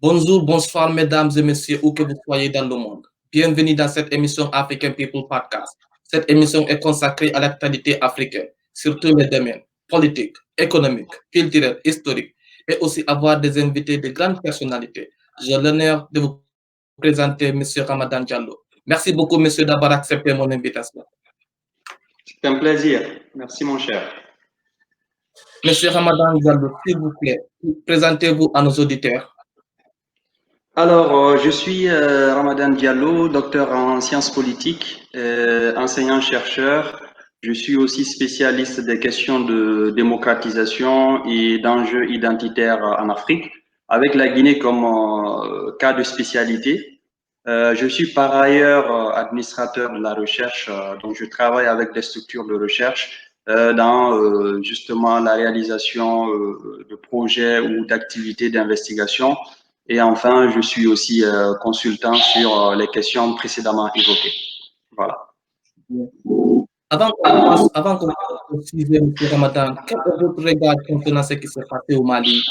Bonjour, bonsoir, mesdames et messieurs, où que vous soyez dans le monde. Bienvenue dans cette émission African People Podcast. Cette émission est consacrée à l'actualité africaine, sur tous les domaines, politiques, économiques, culturels, historiques, et aussi avoir des invités de grandes personnalités. J'ai l'honneur de vous présenter M. Ramadan Diallo. Merci beaucoup, monsieur, d'avoir accepté mon invitation. C'est un plaisir. Merci, mon cher. Monsieur Ramadan Diallo, s'il vous plaît, présentez-vous à nos auditeurs. Alors, je suis Ramadan Diallo, docteur en sciences politiques, enseignant-chercheur. Je suis aussi spécialiste des questions de démocratisation et d'enjeux identitaires en Afrique, avec la Guinée comme cas de spécialité. Je suis par ailleurs administrateur de la recherche, donc je travaille avec des structures de recherche dans justement la réalisation de projets ou d'activités d'investigation. Et enfin, je suis aussi consultant sur les questions précédemment évoquées. Voilà. Avant qu'on passe au sujet, M. Ramadan, quel est votre regard concernant ce qui s'est passé au Mali?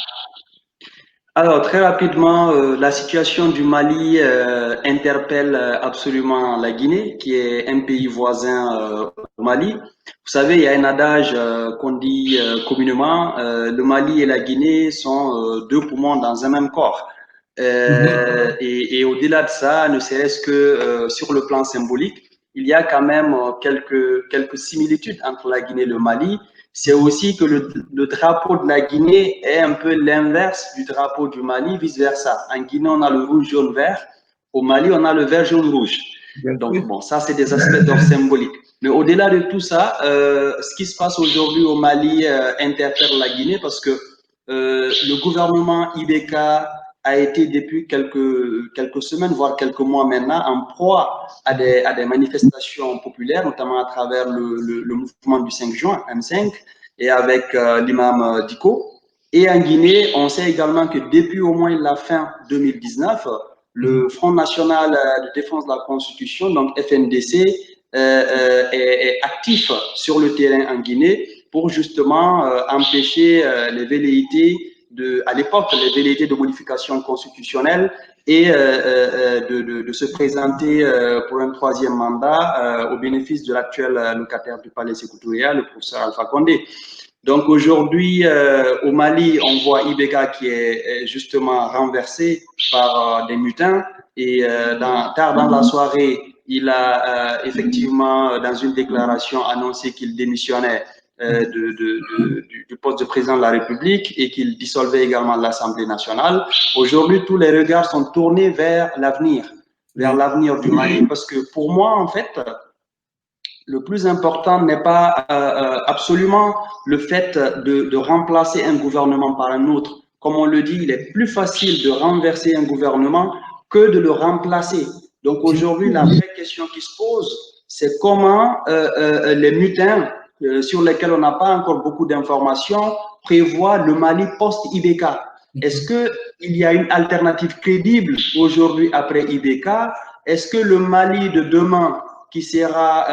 Alors, très rapidement, la situation du Mali interpelle absolument la Guinée, qui est un pays voisin au Mali. Vous savez, il y a un adage qu'on dit communément, le Mali et la Guinée sont deux poumons dans un même corps. Et au-delà de ça, ne serait-ce que sur le plan symbolique, il y a quand même quelques similitudes entre la Guinée et le Mali. C'est aussi que le drapeau de la Guinée est un peu l'inverse du drapeau du Mali, vice-versa. En Guinée, on a le rouge, jaune, vert. Au Mali, on a le vert, jaune, rouge. Donc, bon, ça, c'est des aspects d'ordre symbolique. Mais au-delà de tout ça, ce qui se passe aujourd'hui au Mali interpelle la Guinée parce que le gouvernement IBK a été depuis quelques semaines, voire quelques mois maintenant, en proie à des manifestations populaires, notamment à travers le mouvement du 5 juin, M5, et avec l'imam Diko. Et en Guinée, on sait également que depuis au moins la fin 2019, le Front national de défense de la Constitution, donc FNDC, est actif sur le terrain en Guinée pour justement empêcher les velléités à l'époque, les velléités de modification constitutionnelle et de se présenter pour un troisième mandat au bénéfice de l'actuel locataire du palais Sékou Touré, le professeur Alpha Condé. Donc aujourd'hui, au Mali, on voit Ibeka qui est justement renversé par des mutins et tard dans la soirée, il a effectivement, dans une déclaration, annoncé qu'il démissionnait du poste de président de la République et qu'il dissolvait également l'Assemblée nationale. Aujourd'hui, tous les regards sont tournés vers l'avenir du Mali, parce que pour moi, en fait, le plus important n'est pas absolument le fait de remplacer un gouvernement par un autre. Comme on le dit, il est plus facile de renverser un gouvernement que de le remplacer. Donc aujourd'hui, la vraie question qui se pose, c'est comment les mutins sur lesquels on n'a pas encore beaucoup d'informations prévoient le Mali post-IBK. Est-ce qu'il y a une alternative crédible aujourd'hui après IBK? Est-ce que le Mali de demain qui sera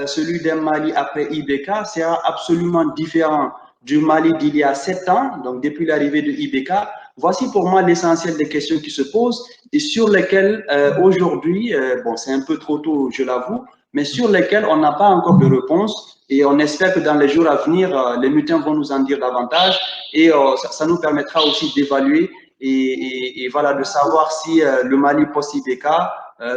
celui d'un Mali après IBK, sera absolument différent du Mali d'il y a 7 ans, donc depuis l'arrivée de IBK. Voici pour moi l'essentiel des questions qui se posent et sur lesquelles aujourd'hui, bon, c'est un peu trop tôt, je l'avoue, mais sur lesquelles on n'a pas encore de réponse et on espère que dans les jours à venir, les mutins vont nous en dire davantage et ça nous permettra aussi d'évaluer et voilà, de savoir si le Mali post-IBK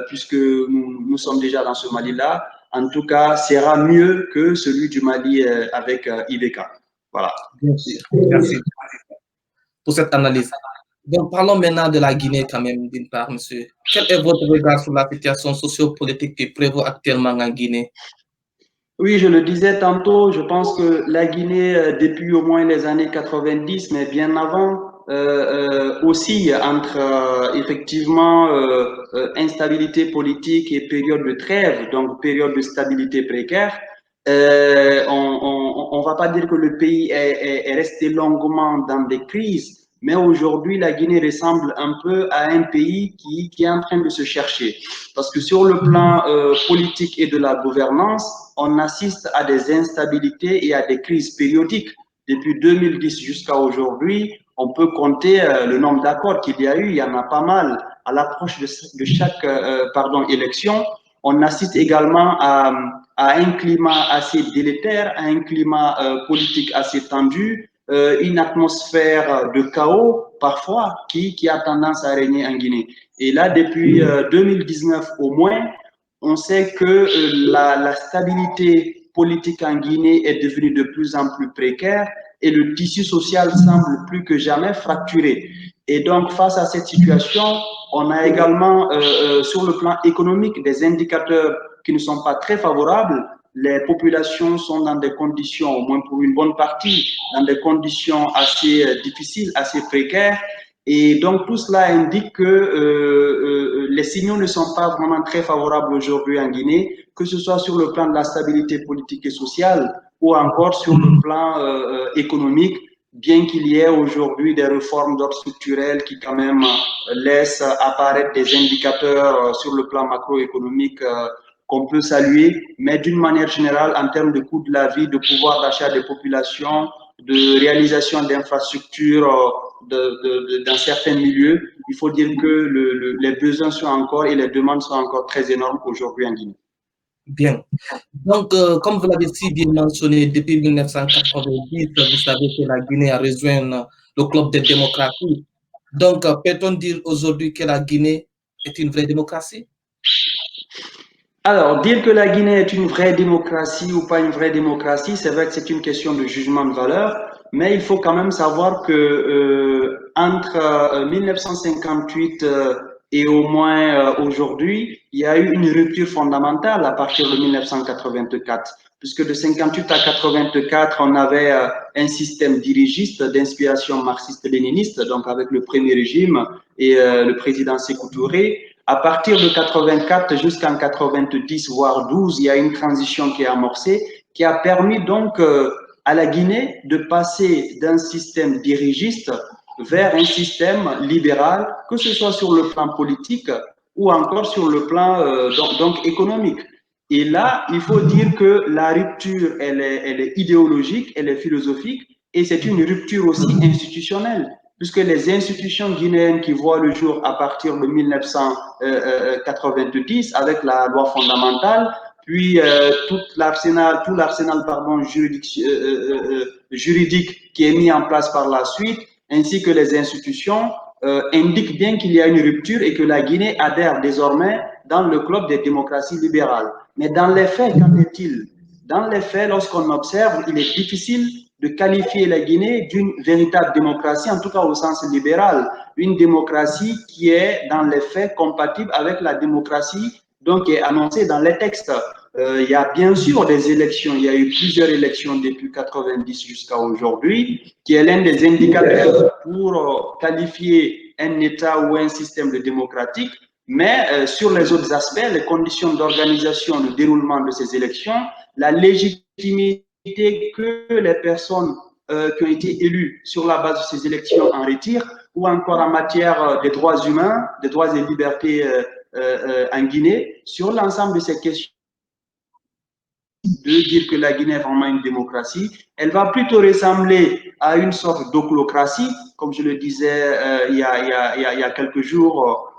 puisque nous sommes déjà dans ce Mali-là, en tout cas, sera mieux que celui du Mali avec IBK. Voilà. Bien sûr. Merci pour cette analyse. Donc, parlons maintenant de la Guinée quand même, d'une part, monsieur. Quel est votre regard sur la situation sociopolitique qui prévaut actuellement en Guinée? Oui, je le disais tantôt, je pense que la Guinée, depuis au moins les années 90, mais bien avant, aussi entre effectivement instabilité politique et période de trêve, donc période de stabilité précaire. On va pas dire que le pays est resté longuement dans des crises, mais aujourd'hui, la Guinée ressemble un peu à un pays qui est en train de se chercher. Parce que sur le plan politique et de la gouvernance, on assiste à des instabilités et à des crises périodiques. Depuis 2010 jusqu'à aujourd'hui, on peut compter le nombre d'accords qu'il y a eu. Il y en a pas mal. À l'approche de chaque élection, on assiste également à un climat assez délétère, à un climat politique assez tendu, une atmosphère de chaos parfois qui a tendance à régner en Guinée. Et là, depuis 2019 au moins, on sait que la stabilité politique en Guinée est devenue de plus en plus précaire et le tissu social semble plus que jamais fracturé. Et donc, face à cette situation, on a également, sur le plan économique, des indicateurs qui ne sont pas très favorables. Les populations sont dans des conditions, au moins pour une bonne partie, dans des conditions assez difficiles, assez précaires. Et donc, tout cela indique que les signaux ne sont pas vraiment très favorables aujourd'hui en Guinée, que ce soit sur le plan de la stabilité politique et sociale ou encore sur le plan économique, bien qu'il y ait aujourd'hui des réformes d'ordre structurel qui quand même laissent apparaître des indicateurs sur le plan macroéconomique qu'on peut saluer, mais d'une manière générale, en termes de coût de la vie, de pouvoir d'achat des populations, de réalisation d'infrastructures dans certains milieux, il faut dire que les besoins sont encore et les demandes sont encore très énormes aujourd'hui en Guinée. Bien. Donc, comme vous l'avez si bien mentionné, depuis 1990, vous savez que la Guinée a rejoint le club des démocraties. Donc, peut-on dire aujourd'hui que la Guinée est une vraie démocratie? Alors, dire que la Guinée est une vraie démocratie ou pas une vraie démocratie, c'est vrai que c'est une question de jugement de valeur, mais il faut quand même savoir que entre 1958 et au moins aujourd'hui, il y a eu une rupture fondamentale à partir de 1984, puisque de 58 à 84, on avait un système dirigiste d'inspiration marxiste-léniniste, donc avec le premier régime et le président Sékou Touré. À partir de 84 jusqu'en 90, voire 12, il y a une transition qui est amorcée, qui a permis donc à la Guinée de passer d'un système dirigiste vers un système libéral, que ce soit sur le plan politique ou encore sur le plan donc économique. Et là, il faut dire que la rupture, elle est idéologique, elle est philosophique, et c'est une rupture aussi institutionnelle, puisque les institutions guinéennes qui voient le jour à partir de 1990 avec la loi fondamentale, puis tout l'arsenal juridique qui est mis en place par la suite, ainsi que les institutions, indiquent bien qu'il y a une rupture et que la Guinée adhère désormais dans le club des démocraties libérales. Mais dans les faits, qu'en est-il? Dans les faits, lorsqu'on observe, il est difficile de qualifier la Guinée d'une véritable démocratie, en tout cas au sens libéral, une démocratie qui est dans les faits compatible avec la démocratie donc qui est annoncée dans les textes. Il y a bien sûr des élections, il y a eu plusieurs élections depuis 90 jusqu'à aujourd'hui, qui est l'un des indicateurs pour qualifier un État ou un système de démocratique. Mais sur les autres aspects, les conditions d'organisation, le déroulement de ces élections, la légitimité que les personnes qui ont été élues sur la base de ces élections en retirent, ou encore en matière des droits humains, des droits et libertés en Guinée, sur l'ensemble de ces questions, de dire que la Guinée est vraiment une démocratie. Elle va plutôt ressembler à une sorte d'oclocratie, comme je le disais il y a quelques jours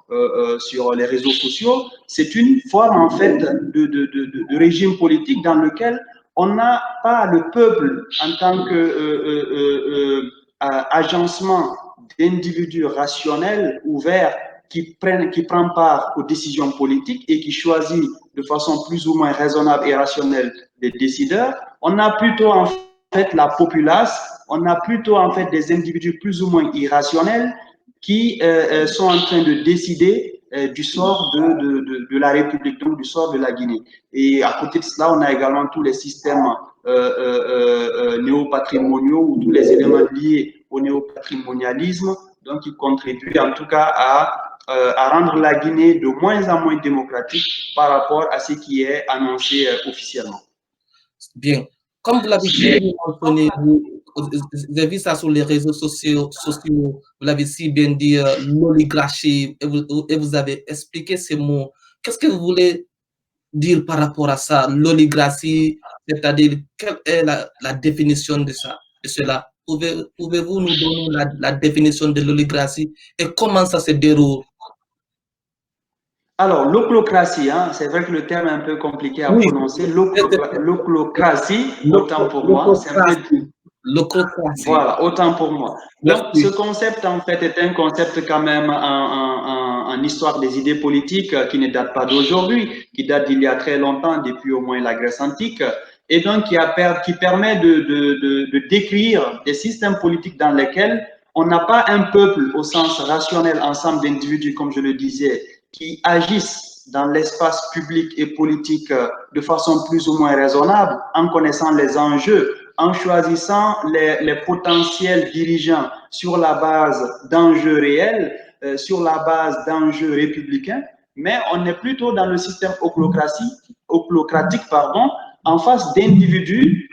sur les réseaux sociaux. C'est une forme en fait de régime politique dans lequel on n'a pas le peuple en tant qu'agencement d'individus rationnels, ouverts, qui prend part aux décisions politiques et qui choisit de façon plus ou moins raisonnable et rationnelle des décideurs. On a plutôt en fait la populace, on a plutôt en fait des individus plus ou moins irrationnels qui sont en train de décider du sort de la République, donc du sort de la Guinée. Et à côté de cela, on a également tous les systèmes néopatrimoniaux ou tous les éléments liés au néopatrimonialisme, donc qui contribuent en tout cas à rendre la Guinée de moins en moins démocratique par rapport à ce qui est annoncé officiellement. Bien. Comme vous l'avez si mentionné, vous avez vu ça sur les réseaux sociaux, vous l'avez si bien dit, l'oligarchie, et vous avez expliqué ces mots. Qu'est-ce que vous voulez dire par rapport à ça, l'oligarchie, c'est-à-dire quelle est la définition de ça, de cela Pouvez-vous nous donner la définition de l'oligarchie et comment ça se déroule? Alors, l'oclocratie, hein, c'est vrai que le terme est un peu compliqué à prononcer. L'oclocratie, autant pour moi, c'est un peu. L'oclocratie. Voilà, autant pour moi. Donc, ce concept, en fait, est un concept quand même en histoire des idées politiques qui ne date pas d'aujourd'hui, qui date d'il y a très longtemps, depuis au moins la Grèce antique, et donc qui permet de décrire des systèmes politiques dans lesquels on n'a pas un peuple au sens rationnel, ensemble d'individus, comme je le disais, qui agissent dans l'espace public et politique de façon plus ou moins raisonnable, en connaissant les enjeux, en choisissant les potentiels dirigeants sur la base d'enjeux réels, sur la base d'enjeux républicains, mais on est plutôt dans le système oclocratique, en face d'individus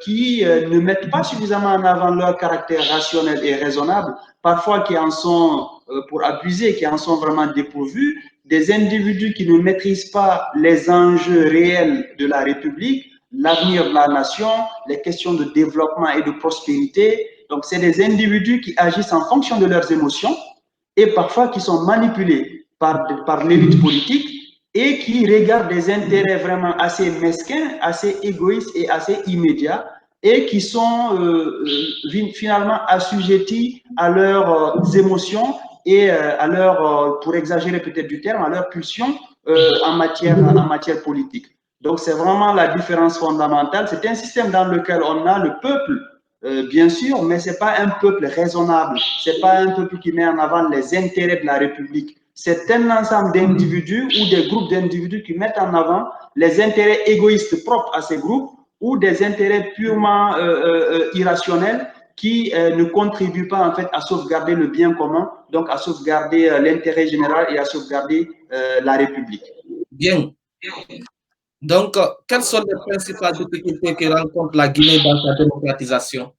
qui ne mettent pas suffisamment en avant leur caractère rationnel et raisonnable, parfois qui en sont, pour abuser, qui en sont vraiment dépourvus, des individus qui ne maîtrisent pas les enjeux réels de la République, l'avenir de la nation, les questions de développement et de prospérité. Donc, c'est des individus qui agissent en fonction de leurs émotions et parfois qui sont manipulés par l'élite politique et qui regardent des intérêts vraiment assez mesquins, assez égoïstes et assez immédiats et qui sont finalement assujettis à leurs émotions et à leur, pour exagérer peut-être du terme, à leur pulsion en matière politique. Donc, c'est vraiment la différence fondamentale. C'est un système dans lequel on a le peuple, bien sûr, mais ce n'est pas un peuple raisonnable. Ce n'est pas un peuple qui met en avant les intérêts de la République. C'est un ensemble d'individus ou des groupes d'individus qui mettent en avant les intérêts égoïstes propres à ces groupes ou des intérêts purement irrationnels qui ne contribuent pas en fait à sauvegarder le bien commun, donc à sauvegarder l'intérêt général et à sauvegarder la République. Bien. Donc, quelles sont les principales difficultés que rencontre la Guinée dans sa démocratisation?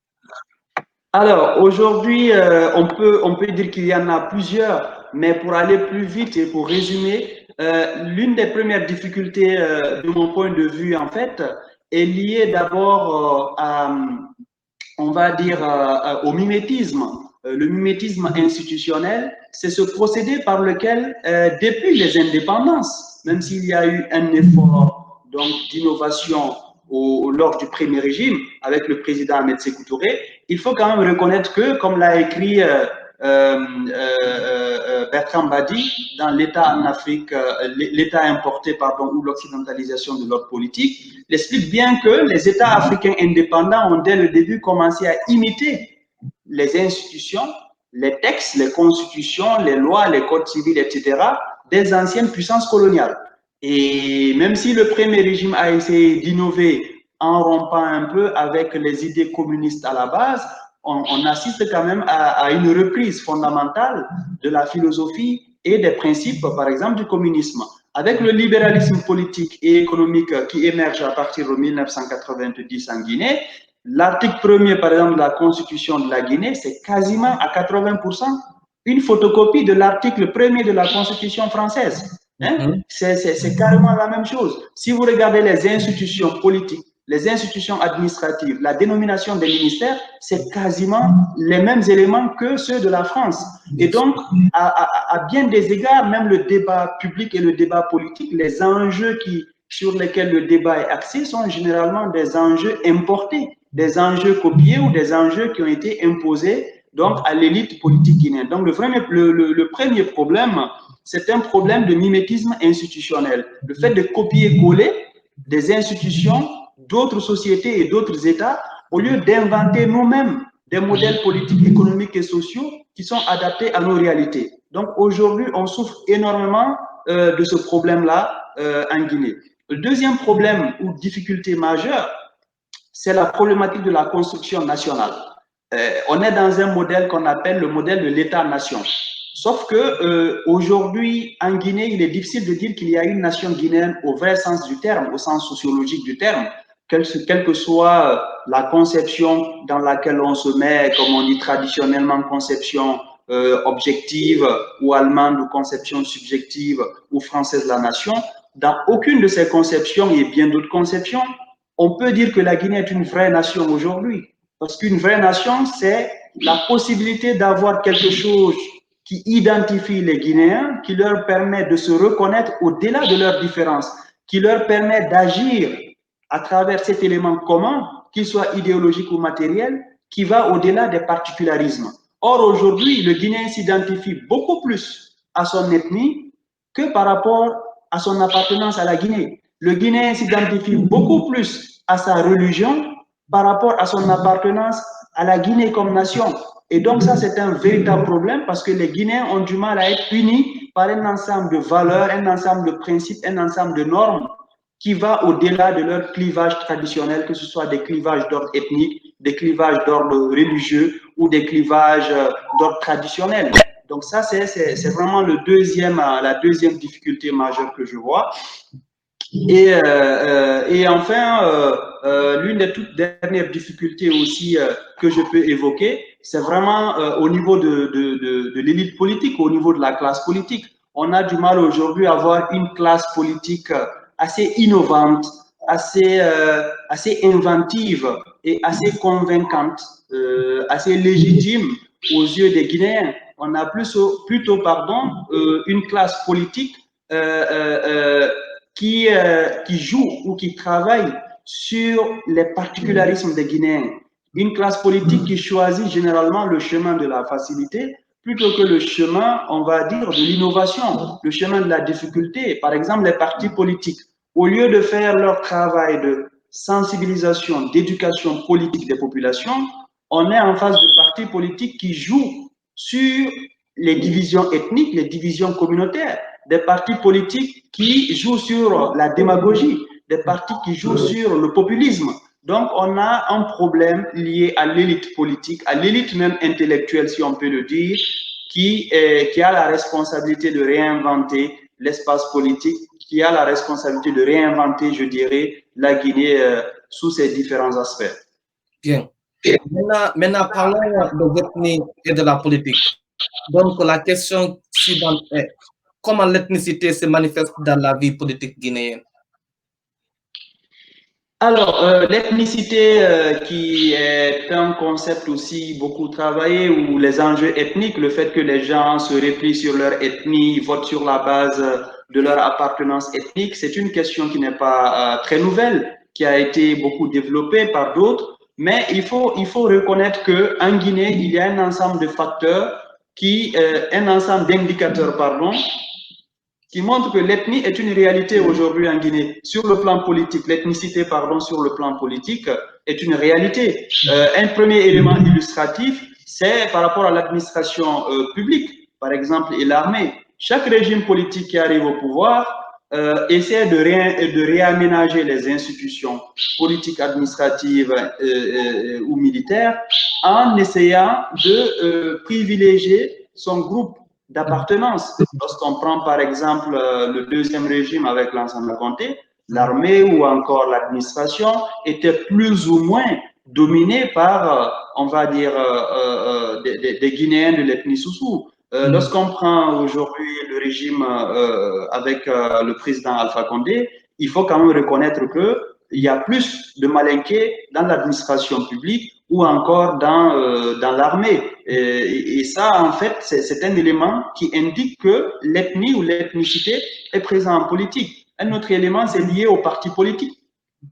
Alors, aujourd'hui, on peut dire qu'il y en a plusieurs, mais pour aller plus vite et pour résumer, l'une des premières difficultés, de mon point de vue, en fait, est liée d'abord on va dire, au mimétisme. Le mimétisme institutionnel, c'est ce procédé par lequel, depuis les indépendances, même s'il y a eu un effort d'innovation lors du premier régime avec le président Ahmed Sékou Touré, il faut quand même reconnaître que, comme l'a écrit Bertrand Badi dans l'État en Afrique, l'État importé, pardon, ou l'occidentalisation de l'ordre politique, il explique bien que les États africains indépendants ont dès le début commencé à imiter les institutions, les textes, les constitutions, les lois, les codes civils, etc., des anciennes puissances coloniales. Et même si le premier régime a essayé d'innover en rompant un peu avec les idées communistes à la base, on assiste quand même à une reprise fondamentale de la philosophie et des principes, par exemple, du communisme. Avec le libéralisme politique et économique qui émerge à partir de 1990 en Guinée, l'article 1er, par exemple, de la Constitution de la Guinée, c'est quasiment à 80% une photocopie de l'article 1er de la Constitution française. Hein? C'est carrément la même chose. Si vous regardez les institutions politiques, les institutions administratives, la dénomination des ministères, c'est quasiment les mêmes éléments que ceux de la France. Et donc, à bien des égards, même le débat public et le débat politique, les enjeux sur lesquels le débat est axé sont généralement des enjeux importés, des enjeux copiés ou des enjeux qui ont été imposés donc à l'élite politique guinéenne. Donc, le premier problème, c'est un problème de mimétisme institutionnel. Le fait de copier-coller des institutions d'autres sociétés et d'autres États, au lieu d'inventer nous-mêmes des modèles politiques, économiques et sociaux qui sont adaptés à nos réalités. Donc aujourd'hui, on souffre énormément de ce problème-là en Guinée. Le deuxième problème ou difficulté majeure, c'est la problématique de la construction nationale. On est dans un modèle qu'on appelle le modèle de l'État-nation. Sauf que aujourd'hui, en Guinée, il est difficile de dire qu'il y a une nation guinéenne au vrai sens du terme, au sens sociologique du terme, quelle que soit la conception dans laquelle on se met, comme on dit traditionnellement, conception objective ou allemande ou conception subjective ou française de la nation. Dans aucune de ces conceptions et bien d'autres conceptions, on peut dire que la Guinée est une vraie nation aujourd'hui. Parce qu'une vraie nation, c'est la possibilité d'avoir quelque chose qui identifie les Guinéens, qui leur permet de se reconnaître au-delà de leurs différences, qui leur permet d'agir à travers cet élément commun, qu'il soit idéologique ou matériel, qui va au-delà des particularismes. Or, aujourd'hui, le Guinéen s'identifie beaucoup plus à son ethnie que par rapport à son appartenance à la Guinée. Le Guinéen s'identifie beaucoup plus à sa religion par rapport à son appartenance à la Guinée comme nation. Et donc ça, c'est un véritable problème parce que les Guinéens ont du mal à être unis par un ensemble de valeurs, un ensemble de principes, un ensemble de normes qui va au-delà de leur clivage traditionnel, que ce soit des clivages d'ordre ethnique, des clivages d'ordre religieux ou des clivages d'ordre traditionnel. Donc ça, c'est vraiment la deuxième difficulté majeure que je vois. Et enfin, l'une des toutes dernières difficultés aussi que je peux évoquer, c'est vraiment au niveau de l'élite politique, au niveau de la classe politique. On a du mal aujourd'hui à avoir une classe politique assez innovante, assez inventive et assez convaincante, assez légitime aux yeux des Guinéens. On a plutôt une classe politique qui joue ou qui travaille sur les particularismes des Guinéens. Une classe politique qui choisit généralement le chemin de la facilité plutôt que le chemin, on va dire, de l'innovation, le chemin de la difficulté. Par exemple, les partis politiques, au lieu de faire leur travail de sensibilisation, d'éducation politique des populations, on est en face de partis politiques qui jouent sur les divisions ethniques, les divisions communautaires, des partis politiques qui jouent sur la démagogie, des partis qui jouent sur le populisme. Donc, on a un problème lié à l'élite politique, à l'élite même intellectuelle, si on peut le dire, qui a la responsabilité de réinventer l'espace politique, qui a la responsabilité de réinventer, je dirais, la Guinée sous ses différents aspects. Bien. Maintenant, parlons de l'ethnie et de la politique. Donc, la question suivante est comment l'ethnicité se manifeste dans la vie politique guinéenne? Alors, l'ethnicité qui est un concept aussi beaucoup travaillé, ou les enjeux ethniques, le fait que les gens se replient sur leur ethnie, votent sur la base de leur appartenance ethnique, c'est une question qui n'est pas très nouvelle, qui a été beaucoup développée par d'autres, mais il faut reconnaître qu'en Guinée, il y a un ensemble de facteurs, un ensemble d'indicateurs, pardon, qui montre que l'ethnie est une réalité aujourd'hui en Guinée. Sur le plan politique, l'ethnicité, pardon, sur le plan politique est une réalité. Un premier élément illustratif, c'est par rapport à l'administration publique, par exemple, et l'armée. Chaque régime politique qui arrive au pouvoir essaie de réaménager les institutions politiques, administratives ou militaires en essayant de privilégier son groupe d'appartenance. Lorsqu'on prend par exemple le deuxième régime avec l'ensemble Conté, l'armée ou encore l'administration était plus ou moins dominée par, on va dire, des Guinéens de l'ethnie Soussou. Lorsqu'on prend aujourd'hui le régime avec le président Alpha Condé, il faut quand même reconnaître qu'il y a plus de Malinqués dans l'administration publique ou encore dans l'armée. Et ça, en fait, c'est un élément qui indique que l'ethnie ou l'ethnicité est présente en politique. Un autre élément, c'est lié aux partis politiques.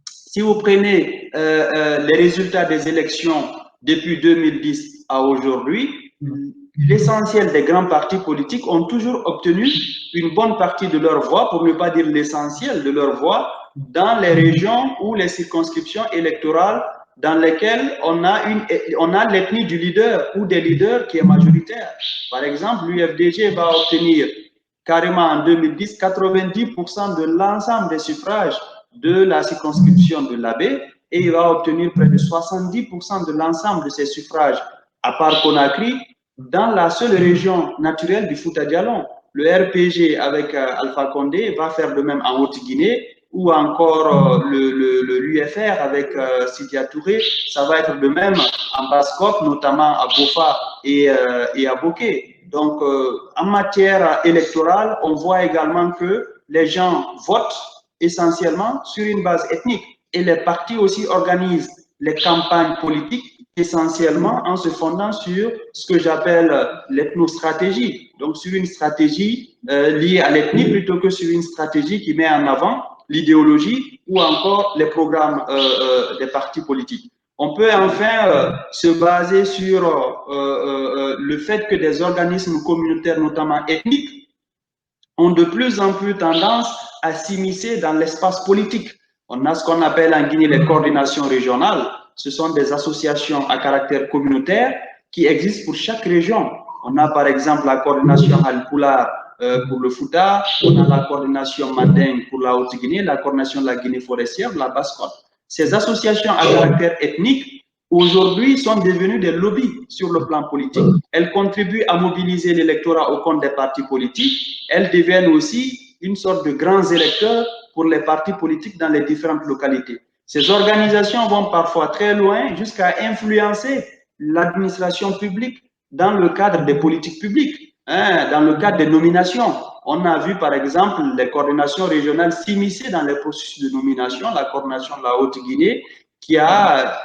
Si vous prenez les résultats des élections depuis 2010 à aujourd'hui, l'essentiel des grands partis politiques ont toujours obtenu une bonne partie de leur voix, pour ne pas dire l'essentiel de leur voix, dans les régions ou les circonscriptions électorales dans lesquelles on a l'ethnie du leader ou des leaders qui est majoritaire. Par exemple, l'UFDG va obtenir carrément en 2010 90% de l'ensemble des suffrages de la circonscription de l'Abbé, et il va obtenir près de 70% de l'ensemble de ses suffrages, à part Conakry, dans la seule région naturelle du Fouta Djallon. Le RPG avec Alpha Condé va faire de même en Haute-Guinée, ou encore l'UFR avec Sidia Touré, ça va être de même en Basse-Côte, notamment à Bofa et à Bokeh. Donc, en matière électorale, on voit également que les gens votent essentiellement sur une base ethnique. Et les partis aussi organisent les campagnes politiques essentiellement en se fondant sur ce que j'appelle l'ethnostratégie, donc sur une stratégie liée à l'ethnie plutôt que sur une stratégie qui met en avant l'idéologie ou encore les programmes des partis politiques. On peut enfin se baser sur le fait que des organismes communautaires, notamment ethniques, ont de plus en plus tendance à s'immiscer dans l'espace politique. On a ce qu'on appelle en Guinée les coordinations régionales. Ce sont des associations à caractère communautaire qui existent pour chaque région. On a par exemple la coordination Halpula pour le Fouta, on a la coordination Manding pour la Haute-Guinée, la coordination de la Guinée forestière, la Basse-Côte. Ces associations à caractère ethnique, aujourd'hui, sont devenues des lobbies sur le plan politique. Elles contribuent à mobiliser l'électorat au compte des partis politiques. Elles deviennent aussi une sorte de grands électeurs pour les partis politiques dans les différentes localités. Ces organisations vont parfois très loin jusqu'à influencer l'administration publique dans le cadre des politiques publiques, dans le cadre des nominations. On a vu par exemple les coordinations régionales s'immiscer dans les processus de nomination, la coordination de la Haute-Guinée, qui a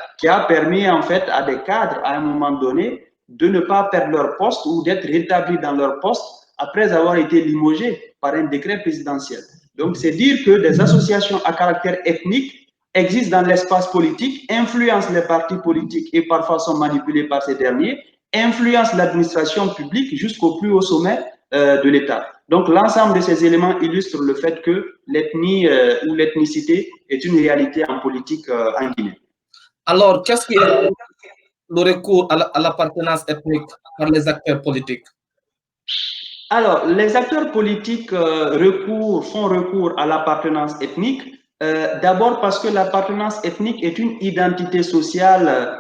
permis en fait à des cadres à un moment donné de ne pas perdre leur poste ou d'être rétablis dans leur poste après avoir été limogés par un décret présidentiel. Donc c'est dire que des associations à caractère ethnique existent dans l'espace politique, influencent les partis politiques et parfois sont manipulés par ces derniers, influencent l'administration publique jusqu'au plus haut sommet de l'État. Donc l'ensemble de ces éléments illustrent le fait que l'ethnie ou l'ethnicité est une réalité en politique en Guinée. Alors, qu'est-ce qui est le recours à l'appartenance ethnique par les acteurs politiques? Alors, les acteurs politiques font recours à l'appartenance ethnique, d'abord parce que l'appartenance ethnique est une identité sociale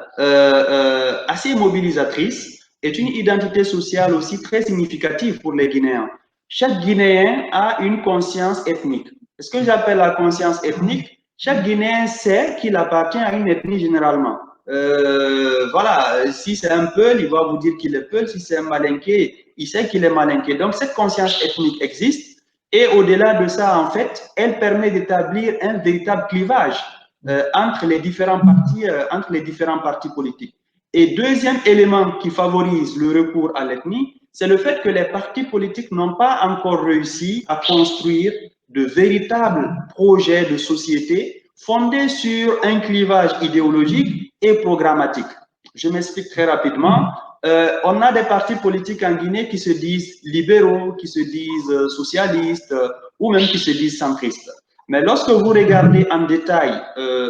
assez mobilisatrice, est une identité sociale aussi très significative pour les Guinéens. Chaque Guinéen a une conscience ethnique. Ce que j'appelle la conscience ethnique, chaque Guinéen sait qu'il appartient à une ethnie généralement. Voilà, si c'est un Peul, il va vous dire qu'il est Peul, si c'est un Malinké, il sait qu'il est Malinké. Donc cette conscience ethnique existe et au-delà de ça, en fait, elle permet d'établir un véritable clivage entre les différents partis politiques. Et deuxième élément qui favorise le recours à l'ethnie, c'est le fait que les partis politiques n'ont pas encore réussi à construire de véritables projets de société fondés sur un clivage idéologique et programmatique. Je m'explique très rapidement. On a des partis politiques en Guinée qui se disent libéraux, qui se disent socialistes ou même qui se disent centristes. Mais lorsque vous regardez en détail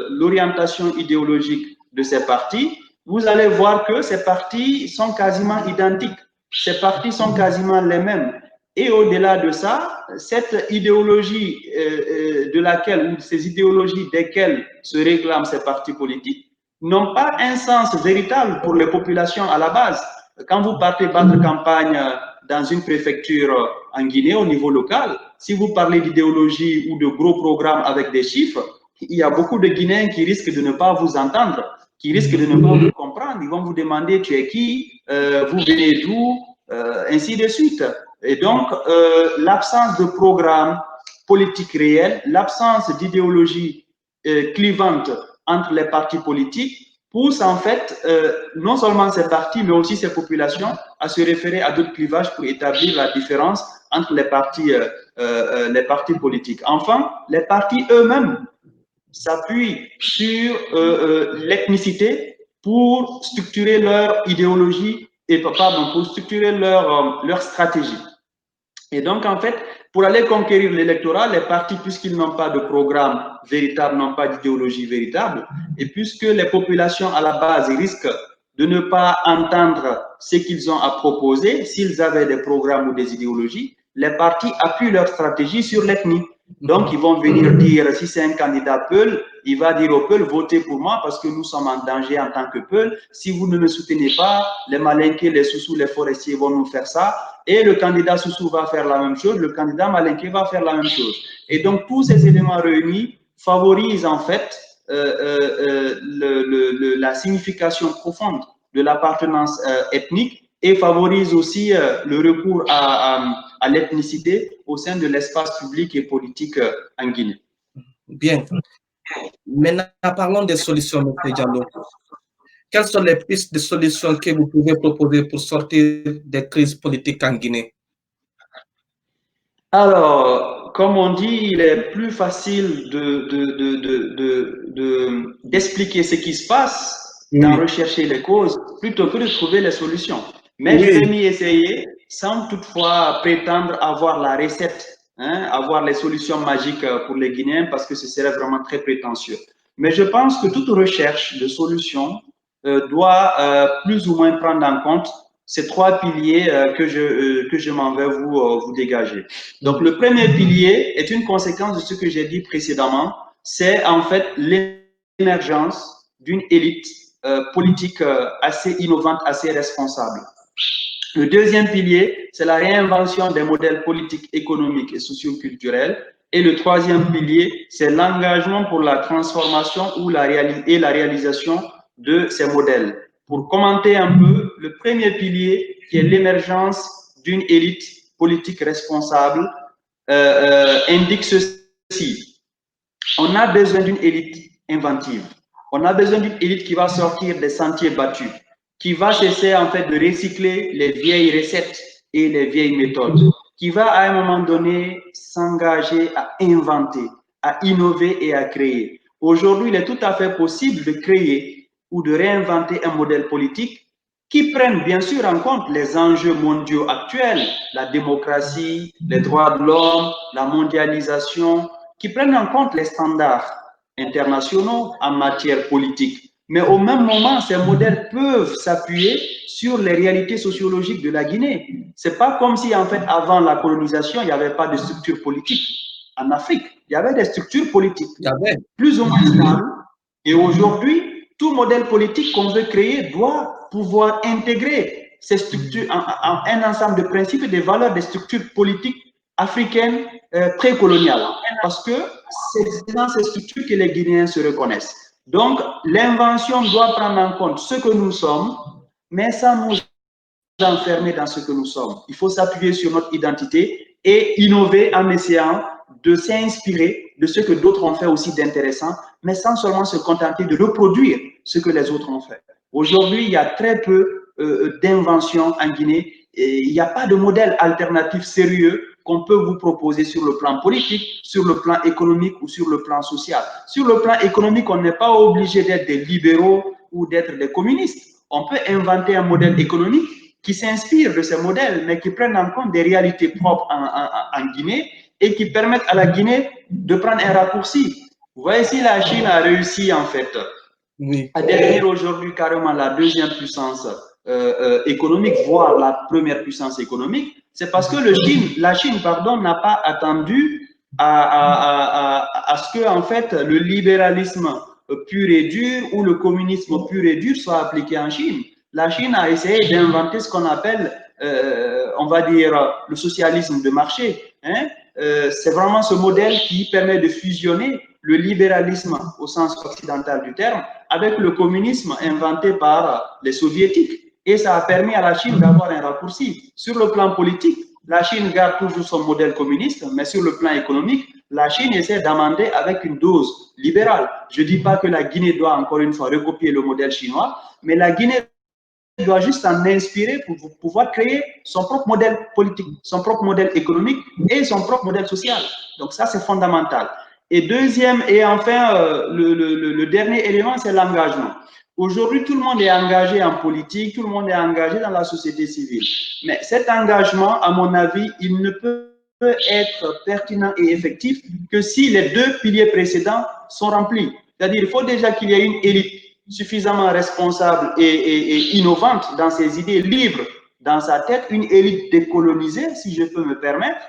l'orientation idéologique de ces partis, vous allez voir que ces partis sont quasiment identiques. Ces partis sont quasiment les mêmes. Et au-delà de ça, cette idéologie de laquelle, ou ces idéologies desquelles se réclament ces partis politiques, n'ont pas un sens véritable pour les populations à la base. Quand vous partez battre campagne dans une préfecture en Guinée au niveau local, si vous parlez d'idéologie ou de gros programmes avec des chiffres, il y a beaucoup de Guinéens qui risquent de ne pas vous entendre, qui risquent de ne pas vous comprendre. Ils vont vous demander tu es qui, vous venez d'où, ainsi de suite. Et donc, l'absence de programme politique réel, l'absence d'idéologie clivante entre les partis politiques pousse en fait non seulement ces partis, mais aussi ces populations à se référer à d'autres clivages pour établir la différence entre les partis politiques. Enfin, les partis eux-mêmes s'appuient sur l'ethnicité pour structurer leur idéologie et pour structurer leur stratégie. Et donc, en fait, pour aller conquérir l'électorat, les partis, puisqu'ils n'ont pas de programme véritable, n'ont pas d'idéologie véritable, et puisque les populations à la base risquent de ne pas entendre ce qu'ils ont à proposer, s'ils avaient des programmes ou des idéologies, les partis appuient leur stratégie sur l'ethnie. Donc, ils vont venir dire, si c'est un candidat Peul, il va dire au Peul, votez pour moi parce que nous sommes en danger en tant que Peul. Si vous ne me soutenez pas, les Malinké, les Soussous, les forestiers vont nous faire ça. Et le candidat Soussou va faire la même chose, le candidat Malinké va faire la même chose. Et donc, tous ces éléments réunis favorisent en fait la signification profonde de l'appartenance ethnique et favorise aussi le recours à l'ethnicité au sein de l'espace public et politique en Guinée. Bien. Maintenant, parlons des solutions, M. Diallo. Quelles sont les pistes de solutions que vous pouvez proposer pour sortir des crises politiques en Guinée? Alors, comme on dit, il est plus facile d'expliquer ce qui se passe, d'en Oui, rechercher les causes, plutôt que de trouver les solutions. Mais je vais oui, m'y essayer sans toutefois prétendre avoir la recette, hein, avoir les solutions magiques pour les Guinéens, parce que ce serait vraiment très prétentieux. Mais je pense que toute recherche de solutions doit plus ou moins prendre en compte ces trois piliers que je m'en vais vous dégager. Donc, le premier pilier est une conséquence de ce que j'ai dit précédemment. C'est en fait l'émergence d'une élite politique assez innovante, assez responsable. Le deuxième pilier, c'est la réinvention des modèles politiques, économiques et socioculturels. Et le troisième pilier, c'est l'engagement pour la transformation et la réalisation de ces modèles. Pour commenter un peu, le premier pilier, qui est l'émergence d'une élite politique responsable, indique ceci. On a besoin d'une élite inventive. On a besoin d'une élite qui va sortir des sentiers battus, qui va cesser en fait de recycler les vieilles recettes et les vieilles méthodes, qui va à un moment donné s'engager à inventer, à innover et à créer. Aujourd'hui, il est tout à fait possible de créer ou de réinventer un modèle politique qui prenne bien sûr en compte les enjeux mondiaux actuels, la démocratie, les droits de l'homme, la mondialisation, qui prennent en compte les standards internationaux en matière politique. Mais au même moment, ces modèles peuvent s'appuyer sur les réalités sociologiques de la Guinée. C'est pas comme si, en fait, avant la colonisation, il n'y avait pas de structure politique. En Afrique, il y avait des structures politiques, il y avait. plus ou moins stables. Et aujourd'hui, tout modèle politique qu'on veut créer doit pouvoir intégrer ces structures, un ensemble de principes et de valeurs des structures politiques africaines précoloniales. Parce que c'est dans ces structures que les Guinéens se reconnaissent. Donc, l'invention doit prendre en compte ce que nous sommes, mais sans nous enfermer dans ce que nous sommes. Il faut s'appuyer sur notre identité et innover en essayant de s'inspirer de ce que d'autres ont fait aussi d'intéressant, mais sans seulement se contenter de reproduire ce que les autres ont fait. Aujourd'hui, il y a très peu d'inventions en Guinée et il n'y a pas de modèle alternatif sérieux qu'on peut vous proposer sur le plan politique, sur le plan économique ou sur le plan social. Sur le plan économique, on n'est pas obligé d'être des libéraux ou d'être des communistes. On peut inventer un modèle économique qui s'inspirent de ces modèles, mais qui prennent en compte des réalités propres en Guinée et qui permettent à la Guinée de prendre un raccourci. Vous voyez, si la Chine a réussi en fait Oui. à devenir aujourd'hui carrément la deuxième puissance économique, voire la première puissance économique, c'est parce que la Chine n'a pas attendu à ce que en fait le libéralisme pur et dur ou le communisme pur et dur soit appliqué en Chine. La Chine a essayé d'inventer ce qu'on appelle, on va dire, le socialisme de marché. Hein? C'est vraiment ce modèle qui permet de fusionner le libéralisme au sens occidental du terme avec le communisme inventé par les soviétiques. Et ça a permis à la Chine d'avoir un raccourci. Sur le plan politique, la Chine garde toujours son modèle communiste, mais sur le plan économique, la Chine essaie d'amender avec une dose libérale. Je ne dis pas que la Guinée doit encore une fois recopier le modèle chinois, mais la Guinée doit juste en inspirer pour pouvoir créer son propre modèle politique, son propre modèle économique et son propre modèle social. Donc ça, c'est fondamental. Et deuxième, et enfin, le dernier élément, c'est l'engagement. Aujourd'hui, tout le monde est engagé en politique, tout le monde est engagé dans la société civile. Mais cet engagement, à mon avis, il ne peut être pertinent et effectif que si les deux piliers précédents sont remplis. C'est-à-dire, il faut déjà qu'il y ait une élite suffisamment responsable et innovante dans ses idées, libre dans sa tête, une élite décolonisée, si je peux me permettre.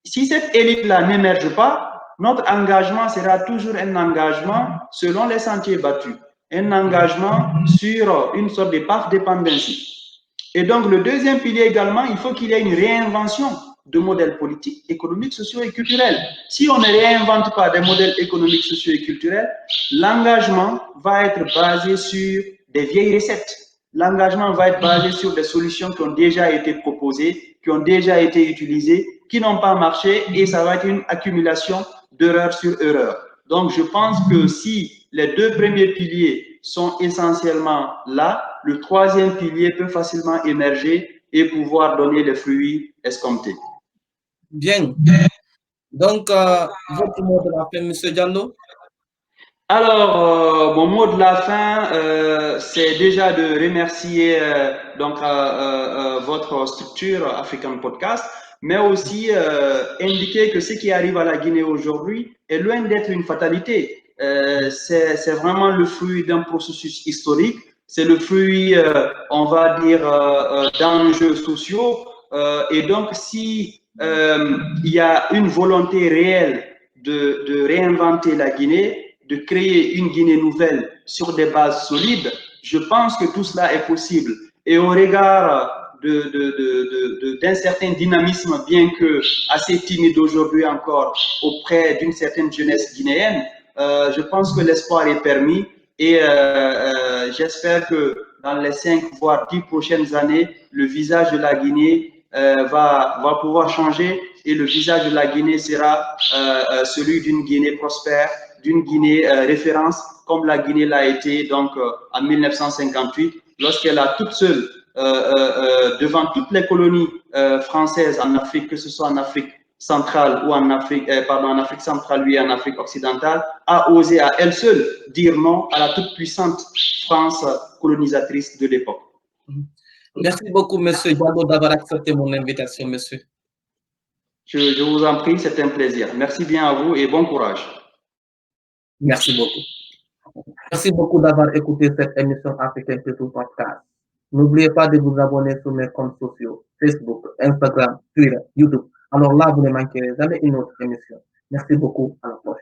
Si cette élite-là n'émerge pas, notre engagement sera toujours un engagement selon les sentiers battus, un engagement sur une sorte de path dependency. Et donc, le deuxième pilier également, il faut qu'il y ait une réinvention de modèles politiques, économiques, sociaux et culturels. Si on ne réinvente pas des modèles économiques, sociaux et culturels, l'engagement va être basé sur des vieilles recettes. L'engagement va être basé sur des solutions qui ont déjà été proposées, qui ont déjà été utilisées, qui n'ont pas marché et ça va être une accumulation d'erreur sur erreur. Donc, je pense que si les deux premiers piliers sont essentiellement là, le troisième pilier peut facilement émerger et pouvoir donner les fruits escomptés. Bien. Donc, votre mot de la fin, M. Diallo? Alors, mon mot de la fin, c'est déjà de remercier votre structure African Podcast, mais aussi indiquer que ce qui arrive à la Guinée aujourd'hui est loin d'être une fatalité. C'est vraiment le fruit d'un processus historique, c'est le fruit, on va dire, d'enjeux sociaux. Et donc, si il y a une volonté réelle de réinventer la Guinée, de créer une Guinée nouvelle sur des bases solides, je pense que tout cela est possible. Et au regard d'un certain dynamisme, bien que assez timide aujourd'hui encore, auprès d'une certaine jeunesse guinéenne, je pense que l'espoir est permis et j'espère que dans les 5 voire 10 prochaines années, le visage de la Guinée va pouvoir changer et le visage de la Guinée sera celui d'une Guinée prospère, d'une Guinée référence, comme la Guinée l'a été donc en 1958, lorsqu'elle a toute seule, devant toutes les colonies françaises en Afrique, que ce soit en Afrique centrale ou en Afrique, en Afrique centrale et en Afrique occidentale, a osé à elle seule dire non à la toute puissante France colonisatrice de l'époque. Merci beaucoup, M. Diallo, d'avoir accepté mon invitation, monsieur. Je vous en prie, c'est un plaisir. Merci bien à vous et bon courage. Merci beaucoup. Merci beaucoup d'avoir écouté cette émission African People Podcast. N'oubliez pas de vous abonner sur mes comptes sociaux, Facebook, Instagram, Twitter, YouTube. Alors là, vous ne manquerez jamais une autre émission. Merci beaucoup. À la prochaine.